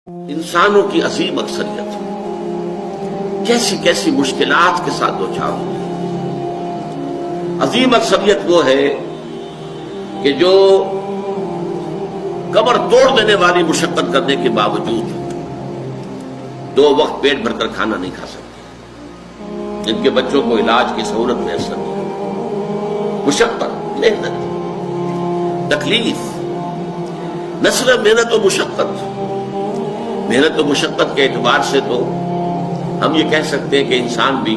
انسانوں کی عظیم اکثریت کیسی کیسی مشکلات کے ساتھ دوچار ہوتی ہے۔ عظیم اکثریت وہ ہے کہ جو کمر توڑ دینے والی مشقت کرنے کے باوجود 2 وقت پیٹ بھر کر کھانا نہیں کھا سکتے، جن کے بچوں کو علاج کی سہولت میسر نہیں، مشقت، محنت، تکلیف، نہ صرف محنت و مشقت، محنت و مشقت کے اعتبار سے تو ہم یہ کہہ سکتے ہیں کہ انسان بھی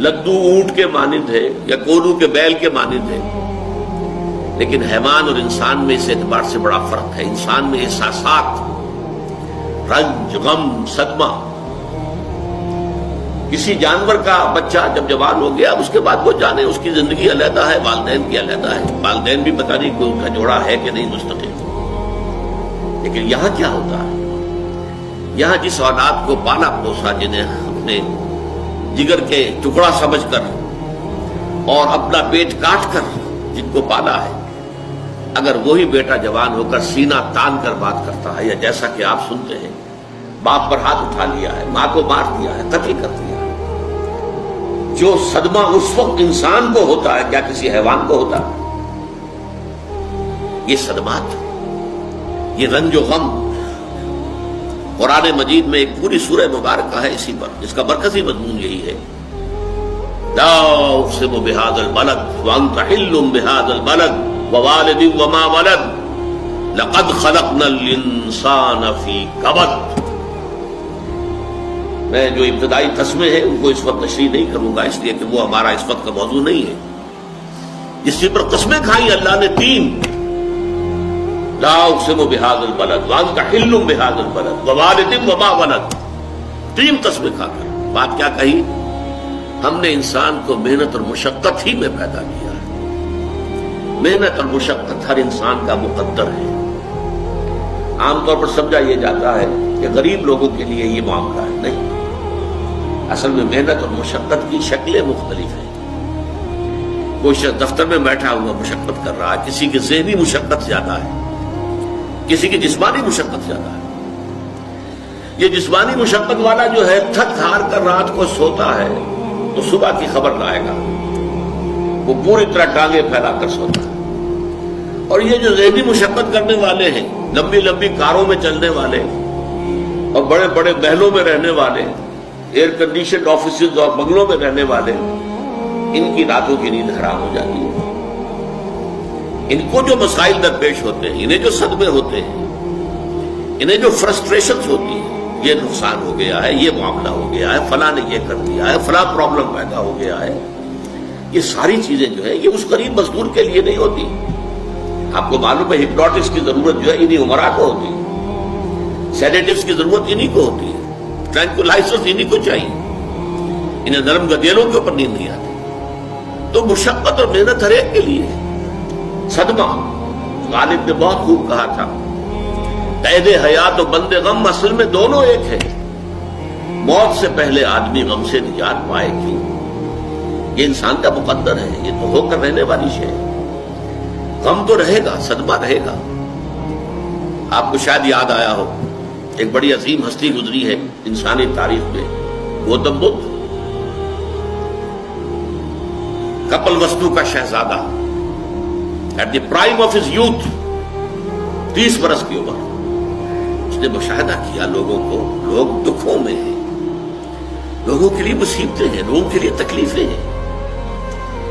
لدو اونٹ کے مانند ہے یا کولو کے بیل کے مانند ہے، لیکن حیوان اور انسان میں اس اعتبار سے بڑا فرق ہے۔ انسان میں احساسات، رنج، غم، صدمہ، کسی جانور کا بچہ جب جوان ہو گیا اس کے بعد وہ جانے اس کی زندگی علیحدہ ہے، والدین کی علیحدہ ہے، والدین بھی پتہ نہیں کوئی ان کا جوڑا ہے کہ نہیں مستقل۔ لیکن یہاں کیا ہوتا ہے؟ یہاں جس اولاد کو پالا پوسا، جنہیں اپنے جگر کے ٹکڑا سمجھ کر اور اپنا پیٹ کاٹ کر جن کو پالا ہے، اگر وہی بیٹا جوان ہو کر سینہ تان کر بات کرتا ہے، یا جیسا کہ آپ سنتے ہیں باپ پر ہاتھ اٹھا لیا ہے، ماں کو مار دیا ہے، قتل کر دیا ہے، جو صدمہ اس وقت انسان کو ہوتا ہے کیا کسی حیوان کو ہوتا ہے؟ یہ صدمات، یہ رنج و غم قرآن مجید میں ایک پوری سورہ مبارکہ ہے اسی پر، جس کا مرکزی مضمون یہی ہے، لا اقسم بهذا البلد وانت حل بهذا البلد ووالد وما ولد لقد خلقنا الانسان في كبد۔ میں جو ابتدائی قسمیں ہیں ان کو اس وقت تشریح نہیں کروں گا، اس لیے کہ وہ ہمارا اس وقت کا موضوع نہیں ہے۔ جس پر قسمیں کھائی اللہ نے 3، لا اقسم بهذا البلد وانت حل بهذا البلد ووالد وما ولد، 3 قسمیں کھا کر بات کیا کہی؟ ہم نے انسان کو محنت اور مشقت ہی میں پیدا کیا ہے۔ محنت اور مشقت ہر انسان کا مقدر ہے۔ عام طور پر سمجھا یہ جاتا ہے کہ غریب لوگوں کے لیے یہ معاملہ ہے، نہیں، اصل میں محنت اور مشقت کی شکلیں مختلف ہیں۔ کوئی شخص دفتر میں بیٹھا ہوا مشقت کر رہا ہے، کسی کی ذہنی مشقت زیادہ ہے، کسی کی جسمانی مشقت زیادہ ہے۔ یہ جسمانی مشقت والا جو ہے تھک ہار کر رات کو سوتا ہے تو صبح کی خبر لائے گا، وہ پوری طرح ٹانگیں پھیلا کر سوتا ہے۔ اور یہ جو ذہنی مشقت کرنے والے ہیں، لمبی لمبی کاروں میں چلنے والے اور بڑے بڑے محلوں میں رہنے والے، ایئر کنڈیشنڈ آفیسز اور بنگلوں میں رہنے والے، ان کی راتوں کی نیند حرام ہو جاتی ہے۔ ان کو جو مسائل درپیش ہوتے ہیں، انہیں جو صدمے ہوتے ہیں، انہیں جو فرسٹریشنز ہوتی ہیں، یہ نقصان ہو گیا ہے، یہ معاملہ ہو گیا ہے، فلاں نے یہ کر دیا ہے، فلاں پرابلم پیدا ہو گیا ہے، یہ ساری چیزیں جو ہے یہ اس غریب مزدور کے لیے نہیں ہوتی۔ آپ کو معلوم ہے ہپنوٹکس کی ضرورت جو ہے انہی عمرا کو ہوتی ہے، سیڈیٹیوز کی ضرورت انہی کو ہوتی ہے، ٹرینکولائزرز انہی کو چاہیے، انہیں نرم گدیلوں کے اوپر نیند نہیں آتی۔ تو مشقت اور محنت ہر ایک کے لیے ہے۔ صدمہ، غالب نے بہت خوب کہا تھا، قید حیات و بند غم اصل میں دونوں ایک ہیں۔ موت سے پہلے آدمی غم سے نجات پائے کیوں؟ یہ انسان کا مقدر ہے، یہ تو ہو کر رہنے والی شے ہے۔ غم تو رہے گا، صدمہ رہے گا۔ آپ کو شاید یاد آیا ہو، ایک بڑی عظیم ہستی گزری ہے انسانی تاریخ میں، گوتم بدھ، کپل وستو کا شہزادہ، at the prime of his youth, 30 برس کی عمر، اس نے مشاہدہ کیا لوگوں کو، لوگ دکھوں میں ہیں، لوگوں کے لیے مصیبتیں ہیں، لوگوں کے لیے تکلیفیں ہیں۔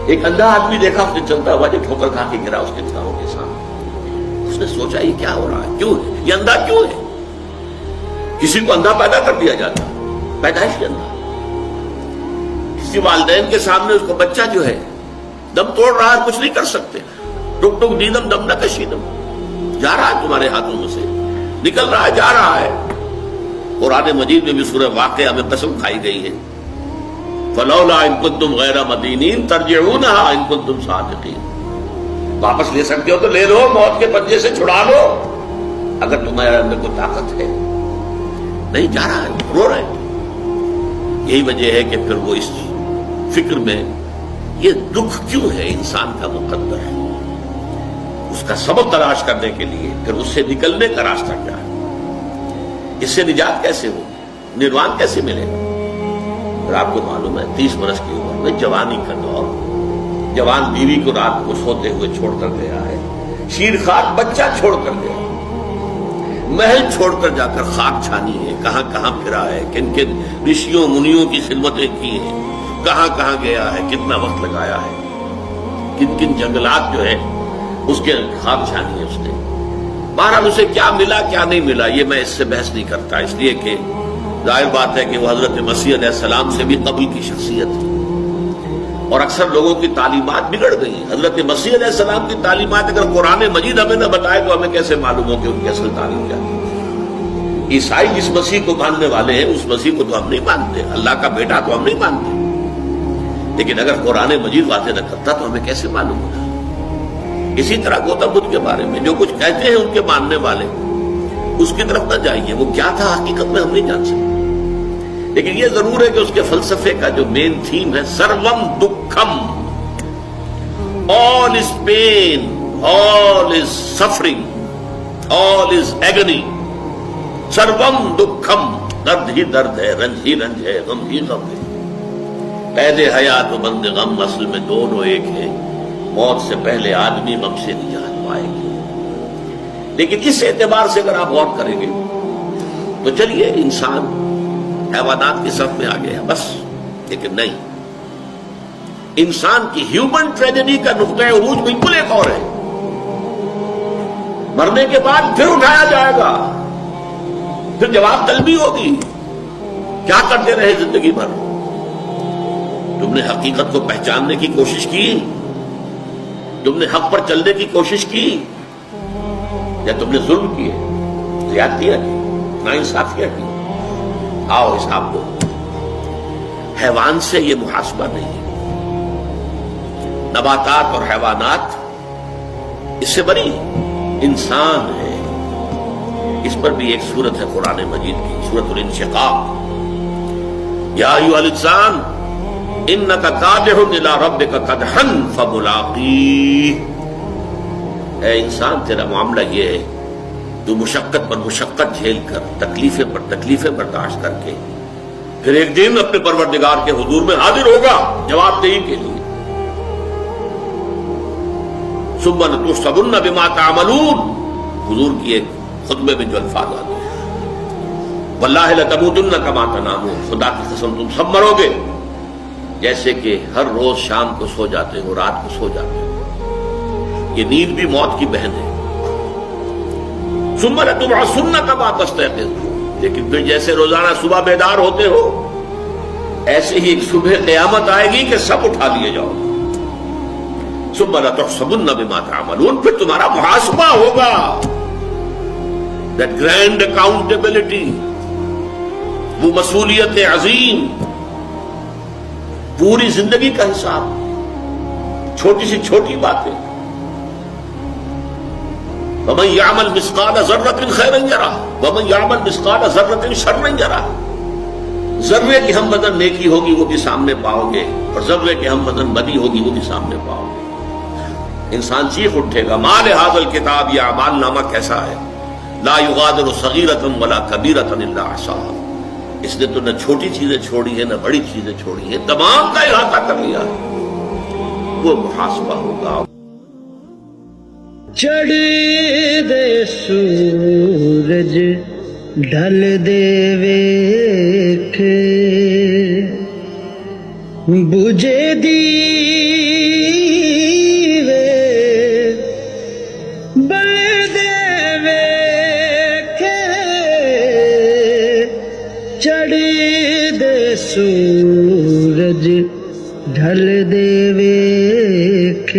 ایک اندھا آدمی دیکھا اس نے چلتا ہوا جو ٹھوکر کھا کے گرا اس کے تھاؤں کے سامنے، اس نے سوچا یہ کیا ہو رہا ہے، کیوں ہے یہ اندھا کیوں ہے؟ کسی کو اندھا پیدا کر دیا جاتا، پیدائش کے اندھا۔ کسی والدین کے سامنے اس کو بچہ جو ہے دم توڑ رہا ہے، کچھ نہیں کر سکتے، ٹک ٹک نیدم دم نہ کشیدم، جا رہا ہے تمہارے ہاتھوں میں سے، نکل رہا ہے، جا رہا ہے۔ قرآن مجید میں بھی سورہ واقعہ میں قسم کھائی گئی ہے، فلولا ان کنتم غیر مدینین ترجعونها ان کنتم صادقین، واپس لے سکتے ہو تو لے لو، موت کے پنجے سے چھڑا لو اگر تمہارے اندر کوئی طاقت ہے۔ نہیں، جا رہا ہے، رو رہا ہے۔ یہی وجہ ہے کہ پھر وہ اس فکر میں، یہ دکھ کیوں ہے انسان کا مقدر ہے، اس کا سبب تلاش کرنے کے لیے پھر اس سے نکلنے کا راستہ کیا ہے۔ اس سے نجات کیسے ہوگی؟ نروان کیسے ملے گا؟ اور آپ کو معلوم ہے 30 برس کی عمر میں جوانی کا دور، جوان بیوی کو رات کو سوتے ہوئے چھوڑ کر گیا ہے، شیر خاک بچہ چھوڑ کر گیا، محل چھوڑ کر جا کر خاک چھانی ہے، کہاں کہاں پھرا ہے، کن کن رشیوں منیوں کی خدمتیں کی ہیں، کہاں کہاں گیا ہے، کتنا وقت لگایا ہے، کن کن جنگلات جو ہے اس کے خاک چھانی ہے اس نے۔ بہرحال اسے کیا ملا کیا نہیں ملا یہ میں اس سے بحث نہیں کرتا، اس لیے کہ ظاہر بات ہے کہ وہ حضرت مسیح علیہ السلام سے بھی قبل کی شخصیت تھی، اور اکثر لوگوں کی تعلیمات بگڑ گئی۔ حضرت مسیح علیہ السلام کی تعلیمات اگر قرآن مجید ہمیں نہ بتائے تو ہمیں کیسے معلوم ہو کہ ان کی اصل تعلیم کیا ہے؟ عیسائی جس مسیح کو ماننے والے ہیں اس مسیح کو تو ہم نہیں مانتے، اللہ کا بیٹا تو ہم نہیں مانتے، لیکن اگر قرآن مجید واضح نہ کرتا تو ہمیں کیسے معلوم ہوگا؟ اسی طرح گوتم بدھ کے بارے میں جو کچھ کہتے ہیں ان کے ماننے والے، اس کی طرف نہ جائیے، وہ کیا تھا حقیقت میں ہم نہیں جان سکتے، لیکن یہ ضرور ہے کہ اس کے فلسفے کا جو مین تھیم ہے سروم دکھم، all is pain, all is suffering, all is agony، سروم دکھم، درد ہی درد ہے، رنج ہی رنج ہے، غم ہی غم ہے، قید حیات و بند غم اصل میں دونوں ایک ہیں، موت سے پہلے آدمی غم سے نجات پائے گی۔ لیکن اس اعتبار سے اگر آپ غور کریں گے تو چلیے انسان حیوانات کی صف میں آ گیا بس، لیکن نہیں، انسان کی ہیومن ٹریجڈی کا نقطہ عروج بالکل ایک اور ہے۔ مرنے کے بعد پھر اٹھایا جائے گا، پھر جواب طلبی ہوگی، کیا کرتے رہے زندگی بھر؟ تم نے حقیقت کو پہچاننے کی کوشش کی؟ تم نے حق پر چلنے کی کوشش کی؟ یا تم نے ظلم کیے، زیادتیاں کی، ناانصافیاں کی؟ آؤ حساب دو۔ حیوان سے یہ محاسبہ نہیں ہے، نباتات اور حیوانات اس سے بری، انسان ہے۔ اس پر بھی ایک سورت ہے قرآن مجید کی، سورۃ الانشقاق، یا ایھا الانسان انک کادح الی ربک کدحا فملاقیہ، اے انسان تیرا معاملہ یہ ہے تو مشقت پر مشقت جھیل کر، تکلیفیں پر تکلیفیں برداشت کر کے پھر ایک دن اپنے پروردگار کے حضور میں حاضر ہوگا جواب دہی کے لیے۔ ثم لتحسبن بما تعملون، حضور کی ایک خطبے میں جو الفاظ آتے ہیں، واللہ لتموتن کما تنامون، خدا کی قسم تم سب مرو گے جیسے کہ ہر روز شام کو سو جاتے ہو، رات کو سو جاتے ہو، یہ نیند بھی موت کی بہن ہے۔ ثم لتبعثن کما تستيقظون، لیکن پھر جیسے روزانہ صبح بیدار ہوتے ہو ایسے ہی ایک صبح قیامت آئے گی کہ سب اٹھا لیے جاؤ۔ ثم لتحسبن بما تعملون، پھر تمہارا محاسبہ ہوگا، that grand accountability، وہ مسئولیت عظیم، پوری زندگی کا حساب، چھوٹی سی چھوٹی باتیں۔ وَمَن يَعْمَلْ مِثْقَالَ ذَرَّةٍ خَيْرًا يَرَهُ وَمَن يَعْمَلْ مِثْقَالَ ذَرَّةٍ شَرًّا يَرَهُ، ذرے کی ہم بدن نیکی ہوگی وہ بھی سامنے پاؤ گے، اور ذرے کی ہم بدن بدی ہوگی وہ بھی سامنے پاؤ گے۔ انسان چیخ اٹھے گا، مَا لِهَٰذَا الْكِتَابِ، یہ اعمال نامہ کیسا ہے، لَا يُغَادِرُ صَغِيرَةً وَلَا كَبِيرَةً إِلَّا أَحْصَاهَا، اس نے تو نہ چھوٹی چیزیں چھوڑی ہیں نہ بڑی چیزیں چھوڑی ہیں، تمام کا احاطہ کر لیا، وہ محاسبہ ہوگا۔ چڑھ دے سورج ڈھل دے ویکھ، بجھے دیوے بل دے ویکھ، چڑھ دے سورج ڈھل دے ویکھ،